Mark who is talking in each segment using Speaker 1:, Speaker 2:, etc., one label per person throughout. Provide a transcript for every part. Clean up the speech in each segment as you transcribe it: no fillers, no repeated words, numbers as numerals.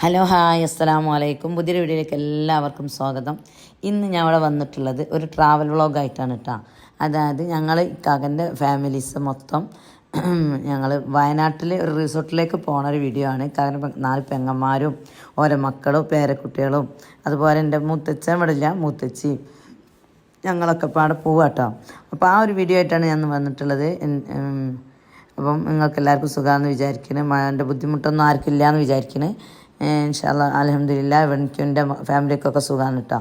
Speaker 1: Hello hi അസ്സലാമു അലൈക്കും. പുതിയൊരു വീഡിയോയിലേക്ക് എല്ലാവർക്കും സ്വാഗതം. ഇന്ന് ഞാൻ ഇവിടെ വന്നിട്ടുള്ളത് ഒരു ട്രാവൽ വ്ളോഗായിട്ടാണ് കേട്ടോ. അതായത് ഞങ്ങൾ ഇക്കാക്കൻ്റെ ഫാമിലീസ് മൊത്തം ഞങ്ങൾ വയനാട്ടിൽ ഒരു റിസോർട്ടിലേക്ക് പോണ ഒരു വീഡിയോ ആണ്. ഇക്കാക്കൻ്റെ 4 പെങ്ങന്മാരും ഓരോ മക്കളും പേരക്കുട്ടികളും അതുപോലെ എൻ്റെ മുത്തച്ഛൻ ഇവിടെ ഇല്ല, മുത്തച്ഛി ഞങ്ങളൊക്കെ പാടെ പോവാട്ടോ. അപ്പോൾ ആ ഒരു വീഡിയോ ആയിട്ടാണ് ഞാൻ വന്നിട്ടുള്ളത്. അപ്പം നിങ്ങൾക്ക് എല്ലാവർക്കും സുഖമാണെന്ന് വിചാരിക്കുന്നു. മഴൻ്റെ ബുദ്ധിമുട്ടൊന്നും ആർക്കും ഇല്ലയെന്ന് വിചാരിക്കുന്നു. ഇൻഷാ അല്ലാ അൽഹംദുലില്ലാ എനിക്കും എൻ്റെ ഫാമിലിക്കൊക്കെ സുഖമാണ് കേട്ടോ.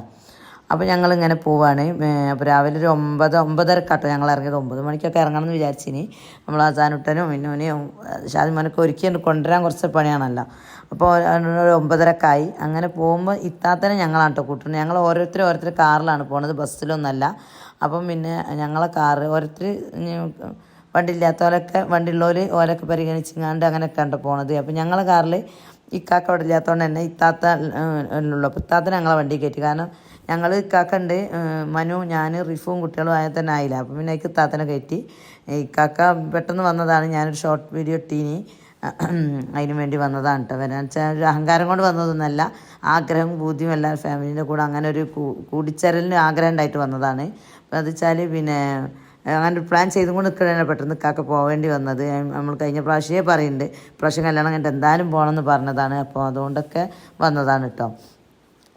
Speaker 1: അപ്പോൾ ഞങ്ങളിങ്ങനെ പോവാണ്. അപ്പോൾ രാവിലെ ഒരു 9:30 ഞങ്ങൾ ഇറങ്ങിയത്. 9 മണിക്കൊക്കെ ഇറങ്ങണം എന്ന് വിചാരിച്ചിനി. നമ്മൾ അസാനുട്ടനും മിന്നുവിനെയും ഷാദിമോനൊക്കെ ഒരുക്കി കൊണ്ടുവരാൻ കുറച്ച് പണിയാണല്ലോ. അപ്പോൾ ഒരു 9:30 അങ്ങനെ പോകുമ്പോൾ ഇത്താത്തനെ ഞങ്ങളാണ് കേട്ടോ കൂട്ടുന്നത്. ഞങ്ങൾ ഓരോരുത്തർ കാറിലാണ് പോണത്, ബസ്സിലൊന്നല്ല. അപ്പം പിന്നെ ഞങ്ങളെ കാറ് ഓരോരുത്തർ വണ്ടി ഇല്ലാത്തവരൊക്കെ വണ്ടിയുള്ളവർ ഓരൊക്കെ പരിഗണിച്ചിങ്ങാണ്ട് അങ്ങനെയൊക്കെ ഉണ്ട് പോണത്. അപ്പം ഞങ്ങളെ കാറിൽ ഇക്കാക്ക അവിടെ ഇല്ലാത്തതുകൊണ്ട് തന്നെ ഇത്താത്ത ഉള്ളൂ. അപ്പോൾ ഇത്താത്ത ഞങ്ങളെ വണ്ടി കയറ്റി. കാരണം ഞങ്ങൾ ഇക്കാക്ക ഉണ്ട്, മനു ഞാൻ റിഫും കുട്ടികളും ആയാൽ തന്നെ ആയില്ല. അപ്പം പിന്നെ എനിക്ക് ഇത്താത്തനെ കയറ്റി. ഇക്കാക്ക പെട്ടെന്ന് വന്നതാണ്. ഞാനൊരു ഷോർട്ട് വീഡിയോ ഇട്ടീനി, അതിന് വേണ്ടി വന്നതാണ് കേട്ടോ. വരാന്ന് വെച്ചാൽ ഒരു അഹങ്കാരം കൊണ്ട് വന്നതൊന്നുമല്ല, ആഗ്രഹം ബുദ്ധിയും എല്ലാവരും ഫാമിലീൻ്റെ കൂടെ അങ്ങനെ ഒരു കൂടിച്ചേരലിന് ആഗ്രഹം ഉണ്ടായിട്ട് വന്നതാണ്. അപ്പോൾ അത് വെച്ചാൽ പിന്നെ അങ്ങനെ പ്ലാൻ ചെയ്തും കൊണ്ട് നിൽക്കണേ പെട്ടെന്ന് കാക്ക പോവേണ്ടി വന്നത്. നമ്മൾ കഴിഞ്ഞ പ്രാവശ്യമേ പറയുന്നുണ്ട്, പ്രാവശ്യം കല്യാണം കഴിഞ്ഞിട്ട് എന്തായാലും പോകണമെന്ന് പറഞ്ഞതാണ്. അപ്പോൾ അതുകൊണ്ടൊക്കെ വന്നതാണ് കേട്ടോ.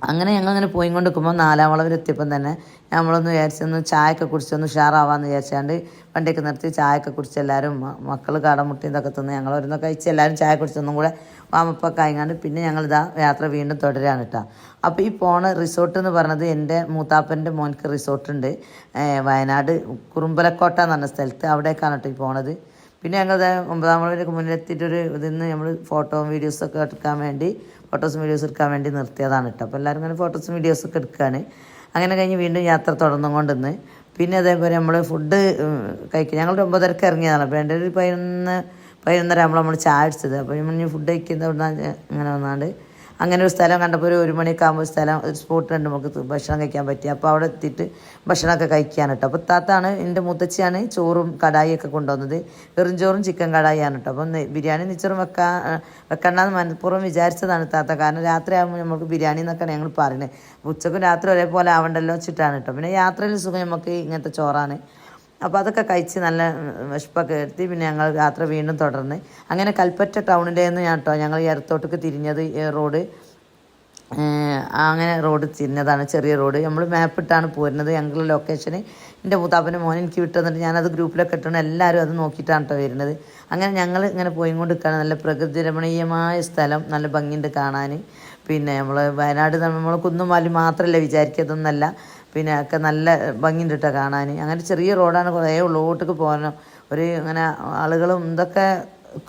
Speaker 1: അങ്ങനെ ഞങ്ങളിങ്ങനെ പോയി കൊണ്ട് നിൽക്കുമ്പോൾ 4-ാം വളവിലെത്തിയപ്പം തന്നെ നമ്മളൊന്ന് വിചാരിച്ചൊന്ന് ചായയൊക്കെ കുടിച്ചൊന്ന് ഉഷാറാവാമെന്ന് വിചാരിച്ചാണ്ട് വണ്ടിയൊക്കെ നിർത്തി ചായയൊക്കെ കുടിച്ച് എല്ലാവരും മക്കൾ കടമുട്ടി ഇതൊക്കെ തിന്ന് ഞങ്ങൾ ഓരോന്ന് കഴിച്ച് എല്ലാവരും ചായ കുടിച്ചൊന്നും കൂടെ വാമപ്പൊക്കെ ആയിങ്ങാണ്ട് പിന്നെ ഞങ്ങളിതാ യാത്ര വീണ്ടും തുടരുകയാണ് കേട്ടോ. അപ്പോൾ ഈ പോണ റിസോർട്ട് എന്ന് പറഞ്ഞത് എൻ്റെ മൂത്താപ്പൻ്റെ മോൻക്ക് റിസോർട്ടുണ്ട് വയനാട് കുറുമ്പലക്കോട്ട എന്ന് പറഞ്ഞ സ്ഥലത്ത്. അവിടേക്കാണ് കേട്ടോ ഈ പോണത്. പിന്നെ ഞങ്ങൾ 9-ാം വളവിലേക്ക് മുന്നിലെത്തിയിട്ടൊരു ഇതിന്ന് നമ്മൾ ഫോട്ടോയും വീഡിയോസൊക്കെ എടുക്കാൻ വേണ്ടി ഫോട്ടോസും വീഡിയോസ് എടുക്കാൻ വേണ്ടി നിർത്തിയതാണ് കേട്ടോ. അപ്പോൾ എല്ലാവരും ഇങ്ങനെ ഫോട്ടോസും വീഡിയോസൊക്കെ എടുക്കുകയാണ്. അങ്ങനെ കഴിഞ്ഞ് വീണ്ടും യാത്ര തുടർന്നുകൊണ്ടിന്ന് പിന്നെ അതേപോലെ നമ്മൾ ഫുഡ് കഴിക്കുക. ഞങ്ങൾ 9:30 ഇറങ്ങിയതാണ്. അപ്പോൾ എൻ്റെ ഒരു 11:30 ആകുമ്പോൾ നമ്മൾ ചായ അടിച്ചത്. അപ്പോൾ നമ്മൾ ഫുഡ് കഴിക്കുന്ന ഇങ്ങനെ വന്നാണ്ട് അങ്ങനെ ഒരു സ്ഥലം കണ്ടപ്പോൾ ഒരു മണിയൊക്കെ ആകുമ്പോൾ ഒരു സ്പോട്ട് ഉണ്ട് നമുക്ക് ഭക്ഷണം കഴിക്കാൻ പറ്റി. അപ്പോൾ അവിടെ എത്തിയിട്ട് ഭക്ഷണമൊക്കെ കഴിക്കാൻ കേട്ടോ. അപ്പോൾ താത്താണ് എൻ്റെ മുത്തച്ഛിയാണ് ചോറും കടായിയൊക്കെ കൊണ്ടുവന്നത്. വെറും ചോറും ചിക്കൻ കടായിയാണ് കേട്ടോ. അപ്പം ബിരിയാണി നെച്ചോറും വെക്കണ്ടെന്ന് മനഃപൂർവ്വം വിചാരിച്ചതാണ് താത്ത. കാരണം രാത്രി ആകുമ്പോൾ നമുക്ക് ബിരിയാണി എന്നൊക്കെയാണ് ഞങ്ങൾ പറയുന്നത്. ഉച്ചക്കും രാത്രി ഒരേപോലെ ആവണ്ടല്ലോ വെച്ചിട്ടാണ് കേട്ടോ. പിന്നെ യാത്രയിൽ സുഖം നമുക്ക് ഇങ്ങനത്തെ ചോറാണ്. അപ്പോൾ അതൊക്കെ കഴിച്ച് നല്ല വിശപ്പൊക്കെ എടുത്തി പിന്നെ ഞങ്ങൾ യാത്ര വീണ്ടും തുടർന്ന് അങ്ങനെ കൽപ്പറ്റ ടൗണിൻ്റെ നിന്ന് കേട്ടോ ഞങ്ങൾ ഈ ഇടത്തോട്ടേക്ക് തിരിഞ്ഞത്. റോഡ് അങ്ങനെ റോഡ് തിരിഞ്ഞതാണ്, ചെറിയ റോഡ്. നമ്മൾ മാപ്പ് ഇട്ടാണ് പോരുന്നത്. ഞങ്ങളുടെ ലൊക്കേഷന് എൻ്റെ മൂത്താപ്പൻ്റെ മോൻ എനിക്ക് വിട്ടുതന്നിട്ട് ഞാനത് ഗ്രൂപ്പിലൊക്കെ ഇട്ടാണ്. എല്ലാവരും അത് നോക്കിയിട്ടാണ് കേട്ടോ വരുന്നത്. അങ്ങനെ ഞങ്ങൾ ഇങ്ങനെ പോയി കൊണ്ട് നിൽക്കുകയാണ്. നല്ല പ്രകൃതി രമണീയമായ സ്ഥലം, നല്ല ഭംഗിയുണ്ട് കാണാൻ. പിന്നെ നമ്മൾ വയനാട് നമ്മൾ കുന്നും മലയും മാത്രമല്ല വിചാരിക്കുന്നതൊന്നല്ല, പിന്നെ ഒക്കെ നല്ല ഭംഗിയുണ്ട് കേട്ടോ കാണാൻ. അങ്ങനെ ചെറിയ റോഡാണ്, കുറേ ഉള്ളോട്ടേക്ക് പോകണം. ഒരു അങ്ങനെ ആളുകളും ഇതൊക്കെ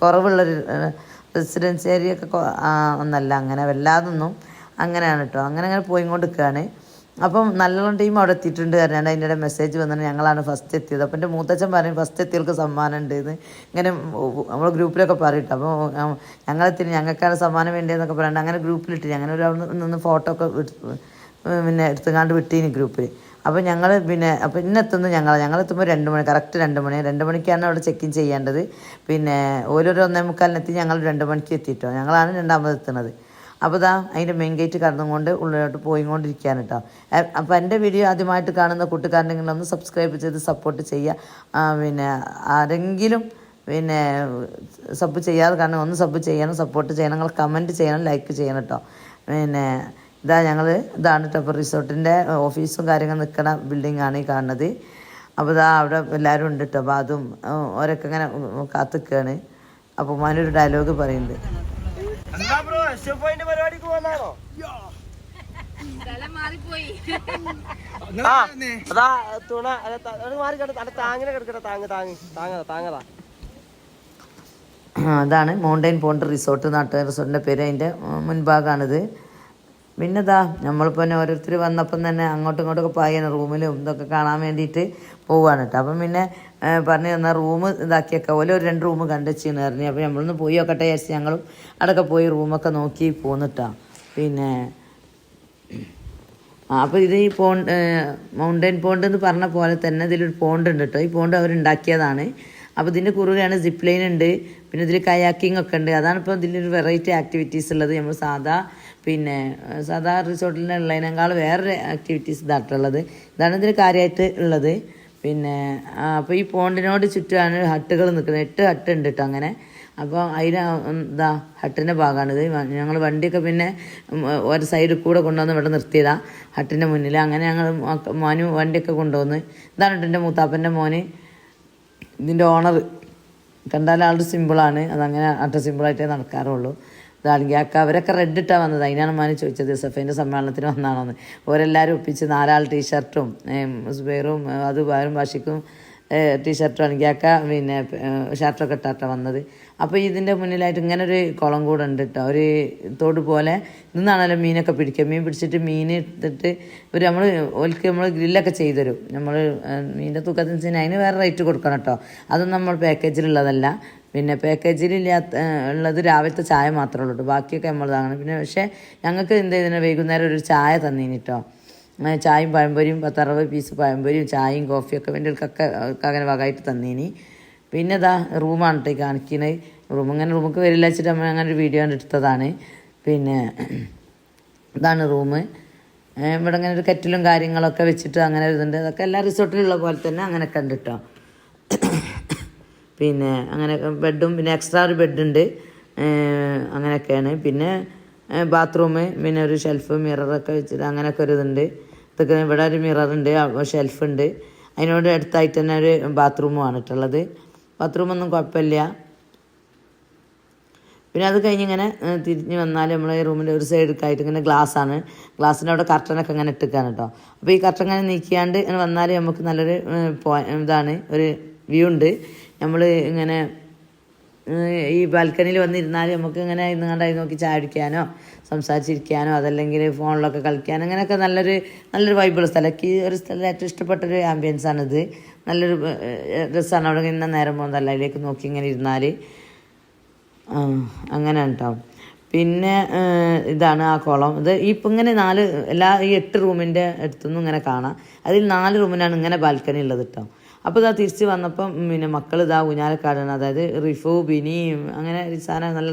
Speaker 1: കുറവുള്ളൊരു റെസിഡൻസ് ഏരിയ ഒക്കെ ഒന്നല്ല, അങ്ങനെ വല്ലാതൊന്നും അങ്ങനെയാണ് കേട്ടോ. അങ്ങനെ പോയി കൊണ്ട് നിൽക്കുകയാണ്. അപ്പം നല്ലോണം ടീം അവിടെ എത്തിയിട്ടുണ്ട് പറഞ്ഞാൽ അതിൻ്റെ മെസ്സേജ് വന്നിട്ട് ഞങ്ങളാണ് ഫസ്റ്റ് എത്തിയത്. അപ്പം എൻ്റെ മൂത്തച്ഛൻ പറയും ഫസ്റ്റ് എത്തിയവർക്ക് സമ്മാനം ഉണ്ട് എന്ന് ഇങ്ങനെ നമ്മൾ ഗ്രൂപ്പിലൊക്കെ പറയട്ടെ. അപ്പോൾ ഞങ്ങളെത്തി ഞങ്ങൾക്കാണ് സമ്മാനം വേണ്ടതെന്നൊക്കെ പറയണ്ട. അങ്ങനെ ഗ്രൂപ്പിലിട്ട് അങ്ങനെ ഒരു അവിടെ നിന്ന് ഫോട്ടോ ഒക്കെ പിന്നെ എടുത്തുകാണ്ട് വിട്ടീനി ഗ്രൂപ്പിൽ. അപ്പോൾ ഞങ്ങൾ പിന്നെ അപ്പോൾ ഇന്നെത്തുന്നത് ഞങ്ങളെത്തുമ്പോൾ 2 മണി, കറക്റ്റ് 2 മണിക്കാണ് അവിടെ ചെക്ക് ഇൻ ചെയ്യേണ്ടത്. പിന്നെ ഓരോരോ 1:45 ഞങ്ങൾ 2 മണിക്ക് എത്തിയിട്ടോ. ഞങ്ങളാണ് രണ്ടാമത് എത്തുന്നത്. അപ്പോൾ ഇതാ അതിൻ്റെ മെയിൻ ഗേറ്റ് കടന്നുകൊണ്ട് ഉള്ളിലോട്ട് പോയിക്കൊണ്ടിരിക്കുകയാണ് കേട്ടോ. അപ്പോൾ എൻ്റെ വീഡിയോ ആദ്യമായിട്ട് കാണുന്ന കൂട്ടുകാരുണ്ടെങ്കിൽ ഒന്ന് സബ്സ്ക്രൈബ് ചെയ്ത് സപ്പോർട്ട് ചെയ്യുക. പിന്നെ ആരെങ്കിലും പിന്നെ സബ് ചെയ്യാതെ കാരണം ഒന്ന് സബ് ചെയ്യണം, സപ്പോർട്ട് ചെയ്യണം, നിങ്ങൾ കമൻറ്റ് ചെയ്യണം, ലൈക്ക് ചെയ്യണം കേട്ടോ. പിന്നെ ഇതാണ് കേട്ടോ റിസോർട്ടിൻ്റെ ഓഫീസും കാര്യങ്ങളും നിൽക്കുന്ന ബിൽഡിങ്ങാണ് ഈ കാണുന്നത്. അപ്പോൾ അവിടെ എല്ലാവരും ഉണ്ട് കേട്ടോ. അപ്പോൾ അതും ഓരൊക്കെ ഇങ്ങനെ കാത്തിക്കുകയാണ്. അപ്പോൾ മനൊരു ഡയലോഗ് പറയുന്നുണ്ട്. അതാണ് മൗണ്ടൈൻ പോണ്ട് റിസോർട്ട്, നാട്ടുകാർ റിസോർട്ടിൻ്റെ പേര്. അതിൻ്റെ മുൻഭാഗമാണിത്. പിന്നെ നമ്മളിപ്പോൾ തന്നെ ഓരോരുത്തർ വന്നപ്പം തന്നെ അങ്ങോട്ടും ഇങ്ങോട്ടൊക്കെ പായാണ് റൂമിലും ഇതൊക്കെ കാണാൻ വേണ്ടിയിട്ട് പോവുകയാണ് കേട്ടോ. അപ്പം പിന്നെ പറഞ്ഞു തന്നാൽ റൂം ഇതാക്കിയൊക്കെ ഓരോ 2 റൂം കണ്ടുവെച്ചിന്ന് പറഞ്ഞു. അപ്പോൾ നമ്മളൊന്ന് പോയി നോക്കട്ടെ വിചാരിച്ച് ഞങ്ങളും അവിടെയൊക്കെ പോയി റൂമൊക്കെ നോക്കി പോന്നിട്ടാ. പിന്നെ അപ്പോൾ ഇത് ഈ മൗണ്ടൈൻ പോണ്ട് എന്ന് പറഞ്ഞ പോലെ തന്നെ ഇതിലൊരു പോണ്ട് ഉണ്ട് കേട്ടോ. ഈ പോണ്ട് അവരുണ്ടാക്കിയതാണ്. അപ്പോൾ ഇതിൻ്റെ കുറുകയാണ് സിപ്പ് ലൈൻ ഉണ്ട്, പിന്നെ ഇതിൽ കയാക്കിംഗ് ഒക്കെ ഉണ്ട്. അതാണ് ഇപ്പോൾ ഇതിലൊരു വെറൈറ്റി ആക്ടിവിറ്റീസ് ഉള്ളത്. നമ്മൾ സാധാ റിസോർട്ടിൽ ഉള്ളതിനേക്കാൾ വേറൊരു ആക്ടിവിറ്റീസ് ഇതായിട്ടുള്ളത്. ഇതാണ് ഇതിന് കാര്യമായിട്ട് ഉള്ളത്. പിന്നെ അപ്പോൾ ഈ പോണ്ടിനോട് ചുറ്റുമാണ് ഹട്ടുകൾ നിൽക്കുന്നത്. 8 ഹട്ട് ഉണ്ട് കേട്ടോ അങ്ങനെ. അപ്പോൾ ഹട്ടിൻ്റെ ഭാഗമാണിത്. ഞങ്ങൾ വണ്ടിയൊക്കെ പിന്നെ ഒരു സൈഡിൽ കൂടെ കൊണ്ടുവന്ന് ഇവിടെ നിർത്തിയതാണ് ഹട്ടിൻ്റെ മുന്നിൽ. അങ്ങനെ ഞങ്ങൾ മോനും വണ്ടിയൊക്കെ കൊണ്ടുവന്ന്. ഇതാണ് കേട്ടോ എൻ്റെ മൂത്താപ്പൻ്റെ മോന്, ഇതിൻ്റെ ഓണർ. കണ്ടാൽ ആളുടെ സിമ്പിളാണ്, അതങ്ങനെ സിമ്പിളായിട്ടേ നടക്കാറുള്ളൂ. ഇതാണെങ്കിൽ അവരൊക്കെ റെഡ് ഇട്ടാണ് വന്നത്. അതിനാണ് മാനി ചോദിച്ചത് സഫേൻ്റെ സമ്മേളനത്തിന് വന്നാണോന്ന്. ഓരെല്ലാവരും ഒപ്പിച്ച് 4 ടീഷർട്ടും സുബൈറും വേറും ഭാഷയ്ക്കും ടീഷർട്ടും ആണെങ്കിൽ പിന്നെ ഷർട്ടൊക്കെ ഇട്ടാട്ടോ വന്നത്. അപ്പോൾ ഇതിൻ്റെ മുന്നിലായിട്ട് ഇങ്ങനെ ഒരു കുളം കൂടെ ഉണ്ട് കേട്ടോ, ഒരു തോട് പോലെ. നിന്നാണല്ലോ മീനൊക്കെ പിടിക്കുക. മീൻ പിടിച്ചിട്ട് മീൻ എടുത്തിട്ട് നമ്മൾ ഗ്രില്ലൊക്കെ ചെയ്തു തരും. നമ്മൾ മീനിൻ്റെ തൂക്കത്തിന് അതിന് വേറെ റേറ്റ് കൊടുക്കണം കേട്ടോ. അതൊന്നും നമ്മൾ പാക്കേജിലുള്ളതല്ല. പിന്നെ പാക്കേജിലില്ലാത്ത ഉള്ളത് രാവിലത്തെ ചായ മാത്രമേ ഉള്ളൂ കേട്ടോ, ബാക്കിയൊക്കെ നമ്മൾ ഇതാണ്. പിന്നെ പക്ഷേ ഞങ്ങൾക്ക് എന്ത് ചെയ്തിന് വൈകുന്നേരം ഒരു ചായ തന്നീനി കേട്ടോ. ചായയും പഴംപൊരിയും 10-60 പീസ് പഴംപൊരിയും ചായയും കോഫിയൊക്കെ എൻ്റെ അങ്ങനെ വകമായിട്ട് തന്നീനി. പിന്നെ റൂമാണ് കേട്ടോ കാണിക്കുന്നത്. റൂമൊക്കെ വരില്ല വെച്ചിട്ട് നമ്മൾ അങ്ങനെ ഒരു വീഡിയോ എടുത്തതാണ്. പിന്നെ ഇതാണ് റൂം. ഇവിടെ അങ്ങനെ ഒരു കെറ്റിലും കാര്യങ്ങളൊക്കെ വെച്ചിട്ട് അങ്ങനെ ഇതുണ്ട്. അതൊക്കെ എല്ലാ റിസോർട്ടിലുള്ള പോലെ തന്നെ അങ്ങനെയൊക്കെ ഉണ്ട് കേട്ടോ. പിന്നെ അങ്ങനെ ബെഡും പിന്നെ എക്സ്ട്രാ ഒരു ബെഡുണ്ട്, അങ്ങനെയൊക്കെയാണ്. പിന്നെ ബാത്റൂം, പിന്നെ ഒരു ഷെൽഫ് മിററൊക്കെ വെച്ചിട്ട് അങ്ങനെയൊക്കെ ഒരു ഇതുണ്ട്. ഇതൊക്കെ ഇവിടെ ഒരു മിററുണ്ട്, ഷെൽഫുണ്ട്. അതിനോട് അടുത്തായിട്ട് തന്നെ ഒരു ബാത്റൂമുമാണ് ഇട്ടുള്ളത്. ബാത്റൂമൊന്നും കുഴപ്പമില്ല. പിന്നെ അത് കഴിഞ്ഞ് ഇങ്ങനെ തിരിഞ്ഞ് വന്നാൽ നമ്മൾ ഈ റൂമിൻ്റെ ഒരു സൈഡൊക്കെ ഇങ്ങനെ ഗ്ലാസ്സാണ്. ഗ്ലാസ്സിൻ്റെ അവിടെ കർട്ടനൊക്കെ ഇങ്ങനെ ഇട്ടിക്കാണ് കേട്ടോ. അപ്പോൾ ഈ കർട്ടൻ ഇങ്ങനെ നീക്കിയാണ്ട് ഇങ്ങനെ വന്നാൽ നമുക്ക് നല്ലൊരു ഇതാണ്, ഒരു വ്യൂ ഉണ്ട്. നമ്മൾ ഇങ്ങനെ ഈ ബാൽക്കണിയിൽ വന്നിരുന്നാൽ നമുക്ക് ഇങ്ങനെ ഇന്ന് കണ്ടായി നോക്കി ചായ അടിക്കാനോ സംസാരിച്ചിരിക്കാനോ അതല്ലെങ്കിൽ ഫോണിലൊക്കെ കളിക്കാനോ അങ്ങനെയൊക്കെ നല്ലൊരു വൈബുള്ള സ്ഥലം. എനിക്ക് ഒരു സ്ഥലം ഏറ്റവും ഇഷ്ടപ്പെട്ടൊരു ആംബിയൻസാണിത്. നല്ലൊരു രസമാണ്. അവിടെ ഇന്ന നേരം പോകുന്നതല്ല, അതിലേക്ക് നോക്കി ഇങ്ങനെ ഇരുന്നാൽ അങ്ങനെ ഉണ്ടാവും. പിന്നെ ഇതാണ് ആ കുളം. ഇത് ഇപ്പം ഇങ്ങനെ ഈ 8 റൂമിൻ്റെ അടുത്തുനിന്നും ഇങ്ങനെ കാണാം. അതിൽ 4 റൂമിനാണ് ഇങ്ങനെ ബാൽക്കണി ഉള്ളത് കേട്ടോ. അപ്പോൾ തിരിച്ച് വന്നപ്പം പിന്നെ മക്കൾ ഊഞ്ഞാലക്കാടാണ്. അതായത് റിഫു, ബിനി, അങ്ങനെ സാധനം നല്ല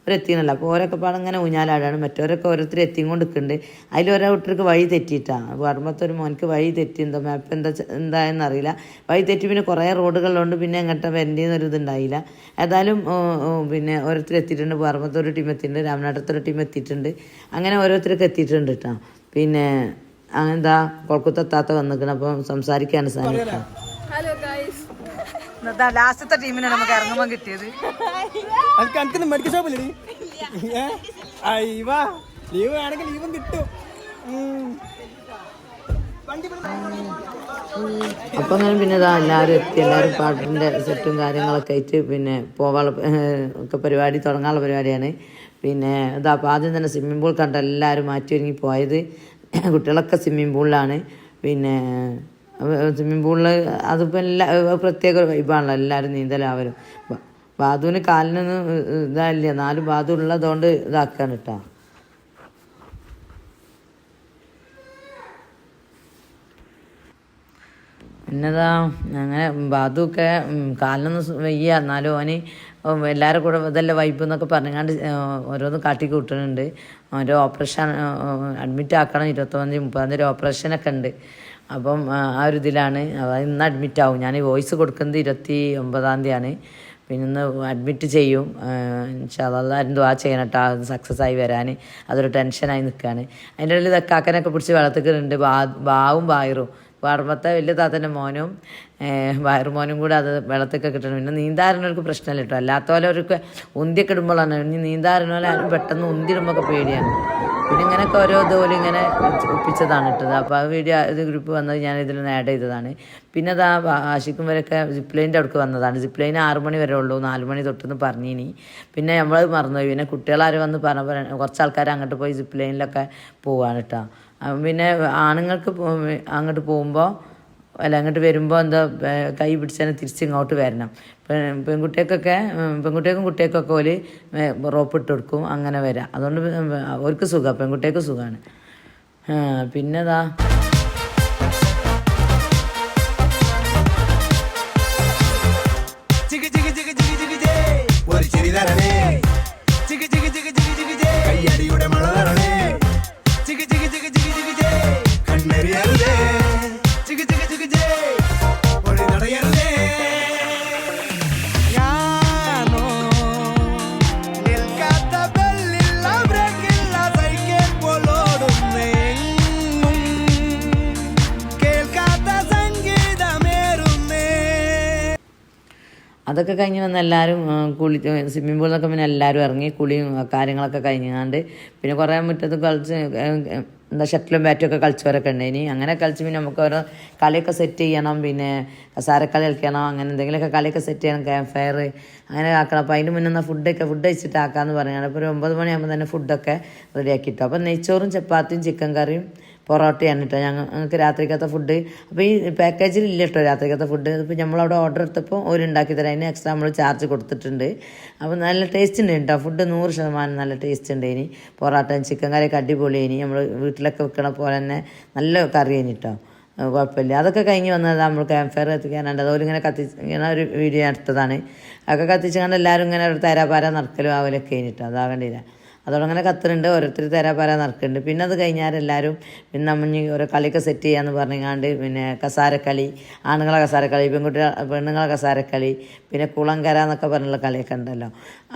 Speaker 1: ഒരെത്തിയണല്ലോ. അപ്പോൾ ഓരോക്കെ പാടെ ഇങ്ങനെ ഊഞ്ഞാലാടാണ്. മറ്റവരൊക്കെ ഓരോരുത്തർ എത്തിയും കൊണ്ട് നിൽക്കുന്നുണ്ട്. അതിലൊരോരുത്തർക്ക് വഴി തെറ്റിയിട്ടാണ്. പറമ്പത്തെ ഒരു മോനക്ക് വഴി തെറ്റി, മാപ്പ് എന്തായെന്നറിയില്ല. വഴി തെറ്റി പിന്നെ കുറേ റോഡുകളിലുണ്ട്. പിന്നെ എങ്ങോട്ട് വരേണ്ടിയെന്നൊരു ഇതുണ്ടായില്ല. ഏതായാലും പിന്നെ ഓരോരുത്തർ എത്തിയിട്ടുണ്ട്. പറമ്പത്തെ ഒരു ടീം എത്തിയിട്ടുണ്ട്, രാമനാട്ടത്തൊരു ടീം എത്തിയിട്ടുണ്ട്. അങ്ങനെ ഓരോരുത്തർക്ക് എത്തിയിട്ടുണ്ട് കേട്ടോ. പിന്നെ കൊൽക്കത്ത വന്നിക്കണം. അപ്പം സംസാരിക്കാണ് സാധനം. ലാസ്റ്റത്തെ ടീമിനാണ് നമുക്ക് ഇറങ്ങുമ്പോൾ കിട്ടിയത്.
Speaker 2: മെഡിക്കൽ ഷോപ്പില്ലേ ലീവ് ആണെങ്കിൽ ലീവും കിട്ടും.
Speaker 1: അപ്പം അങ്ങനെ പിന്നെ എല്ലാവരും എത്തി. എല്ലാവരും പാട്ടിൻ്റെ സെറ്റും കാര്യങ്ങളൊക്കെ ആയിട്ട് പിന്നെ ഒക്കെ പരിപാടി തുടങ്ങാനുള്ള പരിപാടിയാണ്. പിന്നെ അപ്പോൾ ആദ്യം തന്നെ സ്വിമ്മിംഗ് പൂൾ കണ്ട എല്ലാവരും മാറ്റി ഒരുങ്ങി പോയത്. കുട്ടികളൊക്കെ സ്വിമ്മിംഗ് പൂളിലാണ്. പിന്നെ സ്വിമ്മിംഗ് പൂളിൽ അതിപ്പോൾ പ്രത്യേക ഒരു വൈബാണല്ലോ, എല്ലാവരും നീന്തലാവരും. ബാധുവിന് കാലിനൊന്നും ഇതായില്ല, 4 ബാധു ഉള്ളതുകൊണ്ട് ഇതാക്കാണ് കേട്ടോ. പിന്നെതാ അങ്ങനെ ബാധുവൊക്കെ കാലിനൊന്നും വയ്യ, എന്നാലും ഓന് എല്ലാവരും കൂടെ ഇതല്ല വൈബ് എന്നൊക്കെ പറഞ്ഞാണ്ട് ഓരോന്ന് കാട്ടിക്കൂട്ടുന്നുണ്ട്. ഓരോ ഓപ്പറേഷൻ അഡ്മിറ്റ് ആക്കണം. 29-30 ഓപ്പറേഷനൊക്കെ ഉണ്ട്. അപ്പം ആ ഒരു ഇതിലാണ്. അതായത് ഇന്ന് അഡ്മിറ്റ് ആവും. ഞാൻ വോയിസ് കൊടുക്കുന്നത് 29 പിന്നെ ഇന്ന് അഡ്മിറ്റ് ചെയ്യും. എല്ലാവരും ദുആ ചെയ്യണം കേട്ടോ, അത് സക്സസ് ആയി വരാൻ. അതൊരു ടെൻഷനായി നിൽക്കുകയാണ്. അതിൻ്റെ ഇടയിൽ കാക്കനൊക്കെ പിടിച്ച് വെള്ളത്തിക്കുന്നുണ്ട്. ബാവും ബായറും പറമ്പത്തെ വലിയ താത്തൻ്റെ മോനും വയറുമോനും കൂടെ അത് വെള്ളത്തൊക്കെ കിട്ടണം. പിന്നെ നീന്താറിനവർക്ക് പ്രശ്നമല്ല കേട്ടോ. അല്ലാത്തവരവർക്ക് ഉന്തിയൊക്കെ ഇടുമ്പോഴാണ്. ഇനി നീന്താറിനോലെ ആരും പെട്ടെന്ന് ഉന്തിടുമ്പോഴൊക്കെ പേടിയാണ്. പിന്നെ ഇങ്ങനെയൊക്കെ ഓരോ ഇതുപോലെ ഇങ്ങനെ ഒപ്പിച്ചതാണ് ഇട്ടത്. അപ്പോൾ ആ വീഡിയോ ഗ്രൂപ്പ് വന്നത് ഞാൻ ഇതിലൊന്ന് ആഡ് ചെയ്തതാണ്. പിന്നെ അത് ആശിക്കും വരെയൊക്കെ സിപ്പ് ലൈൻ്റെ അവിടേക്ക് വന്നതാണ്. സിപ്പ് ലൈൻ 6 മണി വരെ ഉള്ളൂ, 4 മണി തൊട്ടെന്ന് പറഞ്ഞിനി. പിന്നെ നമ്മൾ മറന്നുപോയി. പിന്നെ കുട്ടികളാരും വന്ന് കുറച്ച് ആൾക്കാർ അങ്ങോട്ട് പോയി സിപ്പ് ലൈനിലൊക്കെ പോവാണ് കേട്ടോ. പിന്നെ ആണുങ്ങൾക്ക് അങ്ങോട്ട് പോകുമ്പോൾ അങ്ങോട്ട് വരുമ്പോൾ കൈ പിടിച്ചാൽ തിരിച്ചിങ്ങോട്ട് വരണം. പെൺകുട്ടികൾക്കും കുട്ടികൾക്കൊക്കെ ഓല് റോപ്പ് ഇട്ട് കൊടുക്കും, അങ്ങനെ വരാം. അതുകൊണ്ട് അവർക്ക് സുഖമാണ്, പെൺകുട്ടികൾക്ക് സുഖമാണ്. പിന്നെതാ
Speaker 3: കയ്യടിയുടെ മഴ തരണേ കണ്ണെറിയരുതേ പൊടി നടയരുതേ ഞാനോ നിൽക്കാത്ത ബെല്ലില്ല ബ്രേക്കില്ല സൈക്കിൾ പോലോടുന്നേ കേൾക്കാത്ത സംഗീതമേറുന്നേ.
Speaker 1: അതൊക്കെ കഴിഞ്ഞ് വന്ന് എല്ലാവരും കുളി സ്വിമ്മിംഗ് പൂളിലൊക്കെ പിന്നെ എല്ലാവരും ഇറങ്ങി കുളിയും കാര്യങ്ങളൊക്കെ കഴിഞ്ഞാണ്ട് പിന്നെ കുറേ മുറ്റത്ത് കളിച്ച് എന്താ ഷട്ടിലും ബാറ്റും ഒക്കെ കളിച്ചവരൊക്കെ ഉണ്ട്. ഇനി അങ്ങനെ കളിച്ച് പിന്നെ നമുക്ക് ഓരോ കളിയൊക്കെ സെറ്റ് ചെയ്യണം, പിന്നെ കസാരക്കളി കളിക്കണം, അങ്ങനെ എന്തെങ്കിലുമൊക്കെ കളിയൊക്കെ സെറ്റ് ചെയ്യണം, ക്യാമ്പ് ഫയർ അങ്ങനെ ആക്കണം. അപ്പോൾ അതിന് മുന്നേ ഫുഡ് കഴിച്ചിട്ട് ആക്കാമെന്ന് പറയുകയാണ്. ഇപ്പോൾ ഒരു 9 മണിയാകുമ്പോൾ തന്നെ ഫുഡൊക്കെ റെഡിയാക്കിയിട്ടു. അപ്പോൾ നെയ്ച്ചോറും ചപ്പാത്തിയും ചിക്കൻ കറിയും പൊറോട്ടയാണ് കേട്ടോ ഞങ്ങൾക്ക് രാത്രിക്കത്തെ ഫുഡ്. അപ്പോൾ ഈ പാക്കേജിൽ ഇല്ല കേട്ടോ രാത്രിക്കത്തെ ഫുഡ്. ഇപ്പോൾ നമ്മളവിടെ ഓർഡർ എടുത്തപ്പോൾ ഒരു ഉണ്ടാക്കി തരാം, അതിന് എക്സ്ട്രാ നമ്മൾ ചാർജ് കൊടുത്തിട്ടുണ്ട്. അപ്പോൾ നല്ല ടേസ്റ്റ് ഉണ്ട് കേട്ടോ ഫുഡ്, 100% നല്ല ടേസ്റ്റ് ഉണ്ട്. ഇനി പൊറോട്ടയും ചിക്കൻ കറിയൊക്കെ അടിപൊളി. ഇനി നമ്മൾ വീട്ടിലൊക്കെ വെക്കണ പോലെ തന്നെ നല്ല കറി കഴിഞ്ഞിട്ടോ, കുഴപ്പമില്ല. അതൊക്കെ കഴിഞ്ഞ് വന്നത് നമ്മൾ ക്യാമ്പ് ഫയർ കത്തിക്കാനുണ്ട്. അതുപോലെ ഇങ്ങനെ ഇങ്ങനെ ഒരു വീഡിയോ എടുത്തതാണ്. അതൊക്കെ കത്തിച്ച് കണ്ട് എല്ലാവരും ഇങ്ങനെ ഒരു തരാപാര നടക്കലും ആവലൊക്കെ കഴിഞ്ഞിട്ടോ, അതാകണ്ടില്ല. അതോടെ അങ്ങനെ കത്തുന്നുണ്ട്, ഓരോരുത്തർ തരാപാര നടക്കുന്നുണ്ട്. പിന്നെ അത് കഴിഞ്ഞാൽ എല്ലാവരും പിന്നെ നമ്മൾ ഓരോ കളിയൊക്കെ സെറ്റ് ചെയ്യാമെന്ന് പറഞ്ഞാണ്ട് പിന്നെ കസാരക്കളി, ആണുങ്ങളെ കസാരക്കളി, പെണ്ണുങ്ങളെ കസാരക്കളി, പിന്നെ കുളങ്കര എന്നൊക്കെ പറഞ്ഞുള്ള കളിയൊക്കെ ഉണ്ടല്ലോ.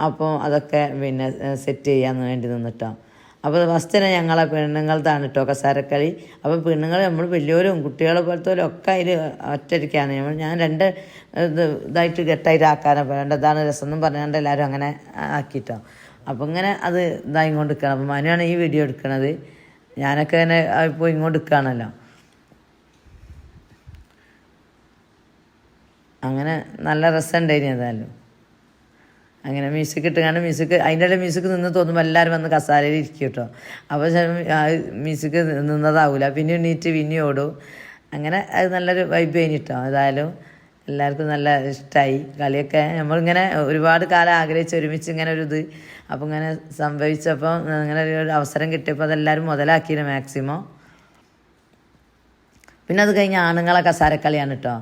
Speaker 1: അപ്പോൾ അതൊക്കെ പിന്നെ സെറ്റ് ചെയ്യാൻ വേണ്ടി നിന്നിട്ടോ. അപ്പോൾ ഫസ്റ്റ് തന്നെ ഞങ്ങളെ പെണ്ണുങ്ങളതാണ് കേട്ടോ കസാരക്കളി. അപ്പോൾ പെണ്ണുങ്ങൾ നമ്മൾ വലിയവരും കുട്ടികളെ പോലത്തോലും ഒക്കെ അതിൽ ഒറ്റയ്ക്കാണ്. ഞാൻ 2 ഇതായിട്ട് കെട്ടായിട്ട് ആക്കാനാണ് വേണ്ടതാണ് രസം എന്നും പറഞ്ഞാണ്ട് എല്ലാവരും അങ്ങനെ ആക്കിയിട്ടോ. അപ്പോൾ ഇങ്ങനെ അത് ഇതായി ഇങ്ങോട്ട് നിൽക്കണം. അപ്പോൾ മനുവാണ് ഈ വീഡിയോ എടുക്കണത്, ഞാനൊക്കെ തന്നെ ഇപ്പോൾ ഇങ്ങോട്ട് നിൽക്കുകയാണല്ലോ. അങ്ങനെ നല്ല രസമുണ്ടായിന് ഏതായാലും. അങ്ങനെ മ്യൂസിക് ഇട്ടുകൊണ്ട് അതിൻ്റെ ഇടയിൽ മ്യൂസിക് നിന്ന് തോന്നുമ്പോൾ എല്ലാവരും വന്ന് കസാരയിൽ ഇരിക്കും കേട്ടോ. അപ്പോൾ മ്യൂസിക് നിന്നതാവില്ല, പിന്നെ എണീറ്റ് പിന്നെ ഓടും. അങ്ങനെ അത് നല്ലൊരു വൈബ് കഴിഞ്ഞിട്ടോ. ഏതായാലും എല്ലാവർക്കും നല്ല ഇഷ്ടമായി കളിയൊക്കെ. നമ്മളിങ്ങനെ ഒരുപാട് കാലം ആഗ്രഹിച്ച് ഒരുമിച്ച് ഇങ്ങനെ ഒരു ഇത് അപ്പോൾ ഇങ്ങനെ സംഭവിച്ചപ്പോൾ ഇങ്ങനെ ഒരു അവസരം കിട്ടിയപ്പോൾ അതെല്ലാവരും മുതലാക്കിയിരുന്നു മാക്സിമം. പിന്നെ അത് കഴിഞ്ഞ് ആണുങ്ങളെ കസാരക്കളിയാണ് കേട്ടോ.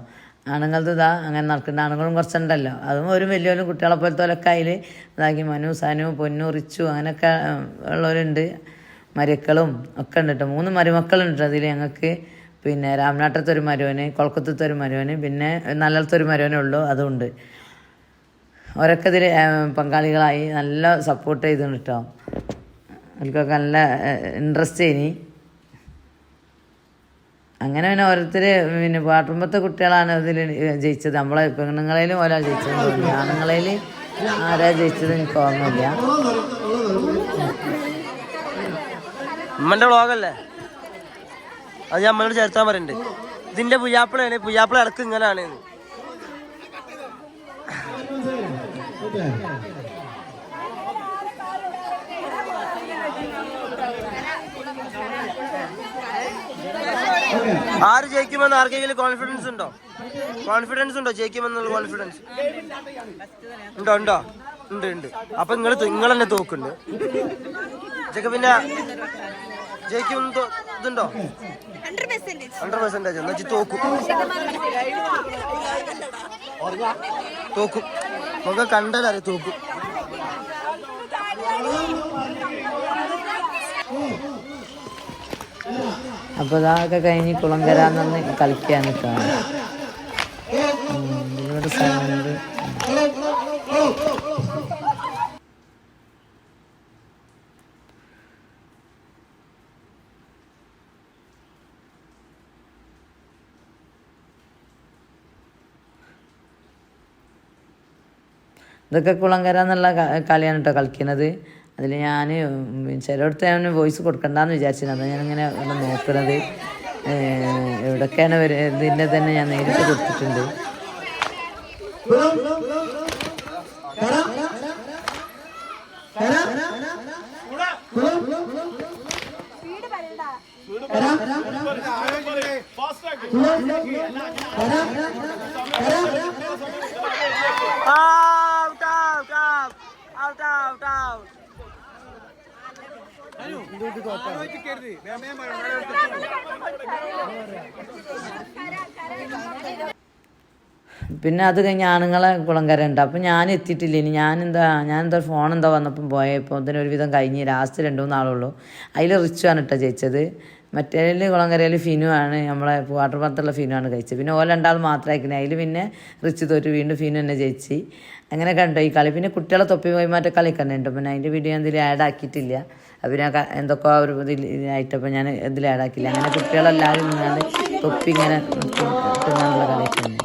Speaker 1: ആണുങ്ങളത് ഇതാ അങ്ങനെ നടക്കുന്ന ആണുങ്ങളും കുറച്ചുണ്ടല്ലോ, അതും ഒരു വലിയവരും കുട്ടികളെ പോലത്തോലൊക്കെ അതിൽ ഇതാക്കി. മനു, സനു, പൊന്നു, റിച്ചു അങ്ങനെയൊക്കെ ഉള്ളവരുണ്ട്. മരുക്കളും ഒക്കെ ഉണ്ട് കേട്ടോ. 3 മരുമക്കളുണ്ട് അതിൽ ഞങ്ങൾക്ക്. പിന്നെ രാമനാട്ടത്തൊരു മരുവന്, കൊളക്കത്തൊരു മരുവന്, പിന്നെ നല്ലത്തൊരു മരുവനേ ഉള്ളൂ, അതുകൊണ്ട് അവരൊക്കെ ഇതിൽ പങ്കാളികളായി നല്ല സപ്പോർട്ട് ചെയ്തിട്ടുണ്ട് കേട്ടോ. അവർക്കൊക്കെ നല്ല ഇൻട്രസ്റ്റ് ഇനി അങ്ങനെ പിന്നെ ഓരോരുത്തർ പിന്നെ പാട്ടുമ്പത്തെ കുട്ടികളാണ് ഇതിൽ ജയിച്ചത്. നമ്മളെ പെണ്ണുങ്ങളേലും ഒരാൾ ജയിച്ചതെന്ന് തോന്നുന്നു, ആണുങ്ങളേൽ ആരാ ജയിച്ചത് എനിക്ക് ഓർമ്മയില്ല.
Speaker 4: ഉമ്മൻ്റെ വ്ളോഗല്ലേ അത് ഞാൻ അമ്മയോട് ചേർത്താൻ പറയുന്നുണ്ട്. ഇതിൻ്റെ പുയ്യാപ്പിളയാണ്, പുയ്യാപ്പിള ഇടക്ക് ഇങ്ങനെയാണ്. ആര് ജയിക്കുമെന്ന് ആർക്കെങ്കിലും കോൺഫിഡൻസ് ഉണ്ടോ? ജയിക്കുമെന്നുള്ള കോൺഫിഡൻസ് ഉണ്ടോ? ഉണ്ട്. അപ്പൊ നിങ്ങൾ തന്നെ തോക്കുണ്ട്. ഇതൊക്കെ പിന്നെ ജയിക്കുമെന്ന് ഇതുണ്ടോ? 100% എന്നുവെച്ച് തോക്കും. നമുക്ക് കണ്ടാലറിയാം തോക്കും.
Speaker 1: അപ്പോൾ ഇതൊക്കെ കഴിഞ്ഞ് കുളങ്കര നിന്ന് കളിക്കാൻ നിൽക്കുകയാണ്. ഇതിലൊരു സ്ഥലമുണ്ട്. ഇതൊക്കെ കുളങ്കര എന്നുള്ള കളിയാണ് കേട്ടോ കളിക്കുന്നത്. അതിൽ ഞാൻ ചിലയിടത്ത് ഞാൻ വോയിസ് കൊടുക്കണ്ടെന്ന് വിചാരിച്ചിരുന്നു. അത് ഞാനിങ്ങനെ നോക്കണത് എവിടെയൊക്കെയാണ് ഇതിൻ്റെ തന്നെ ഞാൻ നേരിട്ട് കൊടുത്തിട്ടുണ്ട്. പിന്നെ അത് കഴിഞ്ഞ് ആണുങ്ങളെ കുളങ്കര ഉണ്ട്. അപ്പം ഞാൻ എത്തിയിട്ടില്ല. ഇനി ഞാനെന്താ ഫോൺ എന്തോ വന്നപ്പം പോയപ്പോൾ ഇതിന് ഒരുവിധം കഴിഞ്ഞ് ലാസ്റ്റ് 2-3 ആളുള്ളൂ. അതിൽ റിച്ചുവാണ് കേട്ടോ ജയിച്ചത്. മറ്റേതിൽ കുളങ്കരയിൽ ഫിനു ആണ്, നമ്മളെ വാട്ടർ പാർത്തുള്ള ഫിനു ആണ് കഴിച്ചത്. പിന്നെ ഓല 2 ആൾ മാത്രമായിരിക്കുന്നത്. അതിൽ പിന്നെ റിച്ച് തോറ്റ് വീണ്ടും ഫിനു തന്നെ ജയിച്ച്. അങ്ങനെ കണ്ടോ ഈ കളി. പിന്നെ കുട്ടികളെ തൊപ്പി കൈമാറ്റ കളിയൊക്കെ ഉണ്ട്. പിന്നെ അതിൻ്റെ വീഡിയോ ഞാൻ ഇതിൽ ആഡ് ആക്കിയിട്ടില്ല. അപ്പം ഞാൻ എന്തൊക്കെ ഒരു ഇതിലായിട്ടപ്പോൾ ഞാൻ ഇതിൽ ആഡ് ആക്കിയില്ല. അങ്ങനെ കുട്ടികളെല്ലാവരും ഇങ്ങനെ തൊപ്പി ഇങ്ങനെ തിന്നാനുള്ള കളിയൊക്കെ ഉണ്ട്.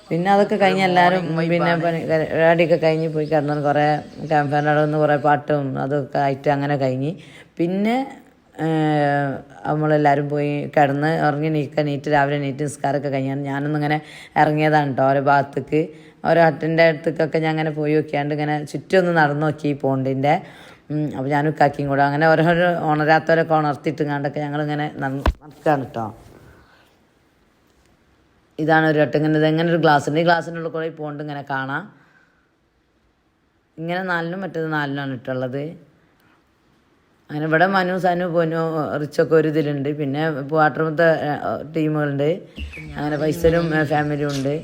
Speaker 1: പിന്നെ അതൊക്കെ കഴിഞ്ഞ് എല്ലാവരും പിന്നെ പരിപാടിയൊക്കെ കഴിഞ്ഞ് പോയി കിടന്നു. കുറേ ക്യാമ്പ് ഫയറിൻ്റെ അവിടെ നിന്ന് കുറേ പാട്ടും അതൊക്കെ ആയിട്ട് അങ്ങനെ കഴിഞ്ഞ് പിന്നെ നമ്മളെല്ലാവരും പോയി കിടന്ന് ഉറങ്ങി നീറ്റ് രാവിലെ നിസ്കാരമൊക്കെ കഴിഞ്ഞാൽ ഞാനൊന്നിങ്ങനെ ഇറങ്ങിയതാണ് കേട്ടോ ഓരോ ഭാഗത്തേക്ക്. ഓരോ ഹട്ടിൻ്റെ അടുത്തേക്കൊക്കെ ഞാൻ അങ്ങനെ പോയി നോക്കിയാണ്ട് ഇങ്ങനെ ചുറ്റും ഒന്ന് നടന്നു നോക്കി ഈ പോണ്ടിൻ്റെ. അപ്പോൾ ഞാനും കാക്കിയും കൂടെ അങ്ങനെ ഓരോരോ ഉണരാത്തവരൊക്കെ ഉണർത്തിയിട്ടുങ്ങാണ്ടൊക്കെ ഞങ്ങളിങ്ങനെ നടക്കുകയാണ് കേട്ടോ. ഇതാണ് ഒരു ഹട്ട്. ഇങ്ങനെ ഒരു ഗ്ലാസ് ഉണ്ട്. ഈ ഗ്ലാസിൻ്റെ ഉള്ളിൽ കൂടെ പോണ്ട് ഇങ്ങനെ കാണാം. ഇങ്ങനെ 4-നും മറ്റേത് 4-നാണ് ഇട്ടുള്ളത്. അങ്ങനെ ഇവിടെ മനു സനു പൊന്നു റിച്ചൊക്കെ ഒരു ഇതിലുണ്ട്. പിന്നെ വാട്ടർമത്തെ ടീമുകളുണ്ട്. അങ്ങനെ പൈസലും ഫാമിലിയും ഉണ്ട്.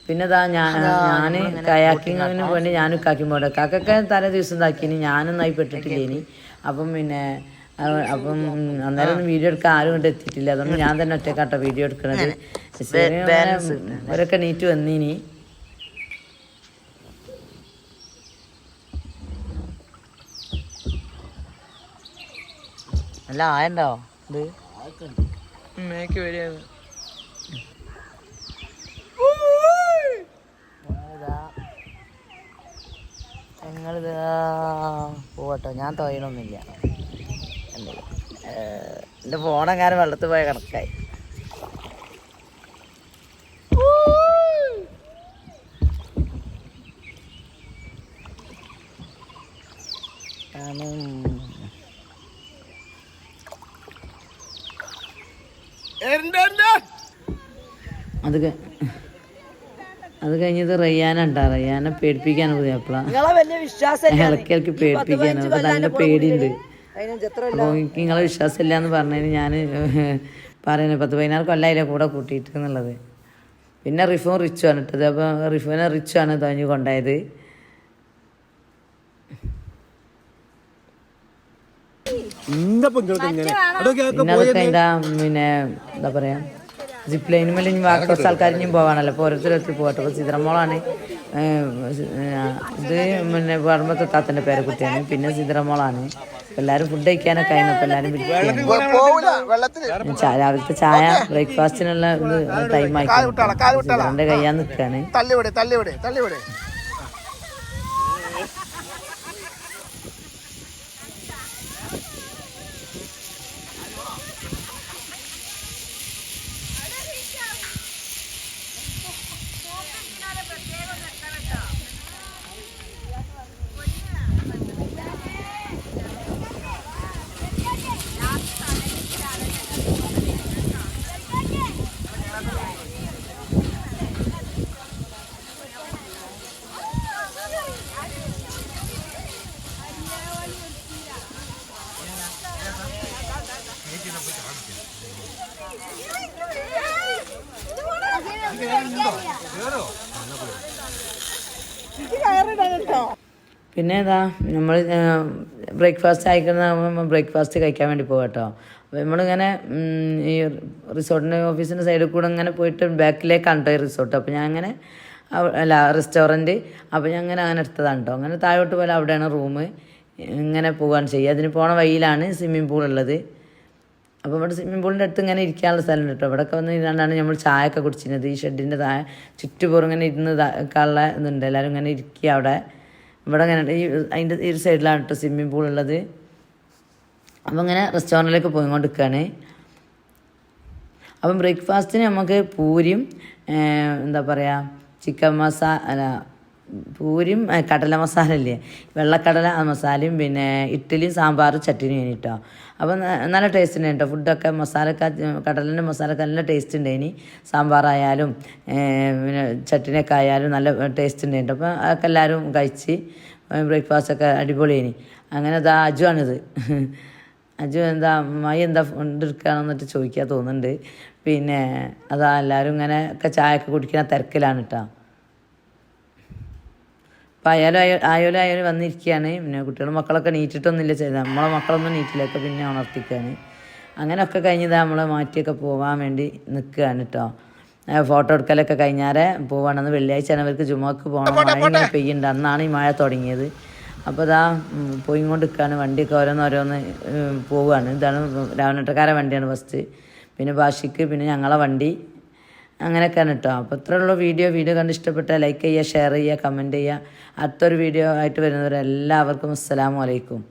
Speaker 1: പിന്നെ ഇതാ ഞാൻ കയാക്കിങ്ങിന് വേണ്ടി ഞാനും കാക്കി പോട്ടെ. കാക്കൊക്കെ തലേ ദിവസം ഇതാക്കിനി ഞാനൊന്നായി പെട്ടിട്ടില്ല ഇനി. അപ്പം അന്നേരം ഒന്നും വീഡിയോ എടുക്കാൻ ആരും കൊണ്ട് എത്തിയിട്ടില്ല. അതുകൊണ്ട് ഞാൻ തന്നെ ഒറ്റക്കാട്ടോ വീഡിയോ എടുക്കണത്. അവരൊക്കെ നീറ്റ് വന്നിനി. അല്ല ആയണ്ടോ ഇത്
Speaker 4: മേക്ക് വരിക
Speaker 1: ഞങ്ങളിതാ പോകട്ടോ. ഞാൻ തൊയ്യണമൊന്നുമില്ല. എൻ്റെ ഫോണെങ്ങാനും വെള്ളത്തിൽ പോയ കണക്കായി. അത് കഴിഞ്ഞത് റയ്യാനുണ്ടാ. റയ്യാനെ പേടിപ്പിക്കാണ് പുതിയപ്പള. ഇളക്കി പേടിപ്പിക്കാണ്. അപ്പൊ നല്ല പേടിയുണ്ട്. അപ്പോൾ എനിക്ക് നിങ്ങളെ വിശ്വാസമില്ല എന്ന് പറഞ്ഞതിന് ഞാൻ പറയുന്നത് 10-14 കൊല്ലമായില്ലേ കൂടെ കൂട്ടിയിട്ട് എന്നുള്ളത്. പിന്നെ റിഫും റിച്ചുമാണ് ഇട്ടത്. അപ്പോൾ റിഫുവിനെ റിച്ചുമാണ് തോന്നി കൊണ്ടായത്. പിന്നെ അതൊക്കെ പിന്നെ എന്താ പറയാ സിപ്പ് ലൈന് മേലെ ഇനി ബാക്കി കുറച്ച് ആൾക്കാർ ഇനിയും പോകാനല്ലോ. അപ്പോൾ ഓരോരുത്തരോരുത്തർ പോകട്ടെ. അപ്പോൾ സിദ്രമോളാണ് ഇത്. പിന്നെ പറമ്പത്തെ താത്തൻ്റെ പേരക്കുട്ടിയാണ്. പിന്നെ സിദ്രമോളാണ്. എല്ലാവരും ഫുഡ് കഴിക്കാനൊക്കെ ആയിരുന്നു. അപ്പോൾ എല്ലാവരും രാവിലത്തെ ചായ ബ്രേക്ക്ഫാസ്റ്റിനുള്ള ഇത് ടൈം ആയിക്കോട്ടെ. കഴിയാൻ നിൽക്കുകയാണ്. പിന്നെ ഇതാ നമ്മൾ ബ്രേക്ക്ഫാസ്റ്റ് അയക്കുന്ന ബ്രേക്ക്ഫാസ്റ്റ് കഴിക്കാൻ വേണ്ടി പോകാം കേട്ടോ. അപ്പോൾ നമ്മളിങ്ങനെ ഈ റിസോർട്ടിൻ്റെ ഓഫീസിൻ്റെ സൈഡിൽ കൂടെ ഇങ്ങനെ പോയിട്ട് ബാക്കിലേക്കാണ് കേട്ടോ ഈ റിസോർട്ട്. അപ്പോൾ ഞാൻ അങ്ങനെ റെസ്റ്റോറൻറ്റ്. അപ്പോൾ ഞാൻ അങ്ങനെ എടുത്തതാണ് കേട്ടോ. അങ്ങനെ താഴോട്ട് പോലെ അവിടെയാണ് റൂം. ഇങ്ങനെ പോവുകയാണ് ചെയ്യുക. അതിന് പോണ വഴിയിലാണ് സ്വിമ്മിംഗ് പൂൾ ഉള്ളത്. അപ്പോൾ ഇവിടെ സ്വിമ്മിംഗ് പൂളിൻ്റെ അടുത്ത് ഇങ്ങനെ ഇരിക്കാനുള്ള സ്ഥലം കേട്ടോ. ഇവിടെയൊക്കെ വന്ന് ഇരുന്നാണ് നമ്മൾ ചായ ഒക്കെ കുടിച്ചിരുന്നത്. ഈ ഷെഡിൻ്റെ താഴെ ചുറ്റുപുറം ഇങ്ങനെ ഇരുന്ന് ഇതാക്കാനുള്ള ഇതുണ്ട്. എല്ലാവരും ഇങ്ങനെ ഇരിക്കുക അവിടെ. ഇവിടെ ഇങ്ങനെ അതിൻ്റെ ഈ സൈഡിലാണ് കേട്ടോ സ്വിമ്മിംഗ് പൂൾ ഉള്ളത്. അപ്പോൾ ഇങ്ങനെ റെസ്റ്റോറൻറ്റിലേക്ക് പോയിക്കൊണ്ടിരിക്കുകയാണ്. അപ്പം ബ്രേക്ക്ഫാസ്റ്റിന് നമുക്ക് പൂരിയും എന്താ പറയുക ചിക്കൻ പൂരിയും കടല മസാല ഇല്ലേ, വെള്ളക്കടല മസാലയും പിന്നെ ഇഡ്ഡലിയും സാമ്പാറും ചട്ടിനിയും വേണിട്ടോ. അപ്പോൾ നല്ല ടേസ്റ്റ് ഉണ്ടായി കേട്ടോ. ഫുഡൊക്കെ മസാലയൊക്കെ കടലിൻ്റെ മസാലയൊക്കെ നല്ല ടേസ്റ്റ് ഉണ്ടായിനി. സാമ്പാറായാലും പിന്നെ ചട്ടിനിയൊക്കെ ആയാലും നല്ല ടേസ്റ്റ് ഉണ്ടായിട്ടോ. അപ്പോൾ അതൊക്കെ എല്ലാവരും കഴിച്ച് ബ്രേക്ക്ഫാസ്റ്റൊക്കെ അടിപൊളിയേനി. അങ്ങനെ അതാ അജു ആണിത്. അജു എന്താ മായി എന്താ കൊണ്ടിരിക്കുകയാണെന്നിട്ട് ചോദിക്കാൻ തോന്നുന്നുണ്ട്. പിന്നെ അതാ എല്ലാവരും ഇങ്ങനെ ഒക്കെ ചായയൊക്കെ കുടിക്കുന്ന തിരക്കിലാണ് കേട്ടോ. അപ്പോൾ ആയാലും വന്നിരിക്കുകയാണ്. പിന്നെ കുട്ടികളും മക്കളൊക്കെ നീറ്റിട്ടൊന്നുമില്ല ചെയ്തത്, നമ്മളെ മക്കളൊന്നും നീറ്റിലൊക്കെ പിന്നെ ഉണർത്തിക്കുകയാണ്. അങ്ങനെയൊക്കെ കഴിഞ്ഞതാ നമ്മൾ മാറ്റിയൊക്കെ പോകാൻ വേണ്ടി നിൽക്കുകയാണ് കേട്ടോ. ഫോട്ടോ എടുക്കലൊക്കെ കഴിഞ്ഞാൽ പോവാണെന്ന്. വെള്ളിയാഴ്ച അവർക്ക് ജുമക്ക് പോകണം. മഴ ഇങ്ങനെ പെയ്യുന്നുണ്ട്, അന്നാണ് ഈ മഴ തുടങ്ങിയത്. അപ്പോൾ ഇതാ പോയി കൊണ്ട് നിൽക്കുകയാണ്. വണ്ടിയൊക്കെ ഓരോന്ന് പോവുകയാണ്. ഇതാണ് രാവണട്ടക്കാരെ വണ്ടിയാണ് ഫസ്റ്റ്, പിന്നെ ബാഷിക്ക്, പിന്നെ ഞങ്ങളെ വണ്ടി. അങ്ങനെയൊക്കെയാണ് കേട്ടോ. അപ്പോൾ ഇത്രയുള്ള വീഡിയോ കണ്ട് ഇഷ്ടപ്പെട്ടാൽ ലൈക്ക് ചെയ്യുക, ഷെയർ ചെയ്യുക, കമൻറ്റ് ചെയ്യുക. അടുത്തൊരു വീഡിയോ ആയിട്ട് വരുന്നവരെല്ലാവർക്കും അസ്സലാമു അലൈക്കും.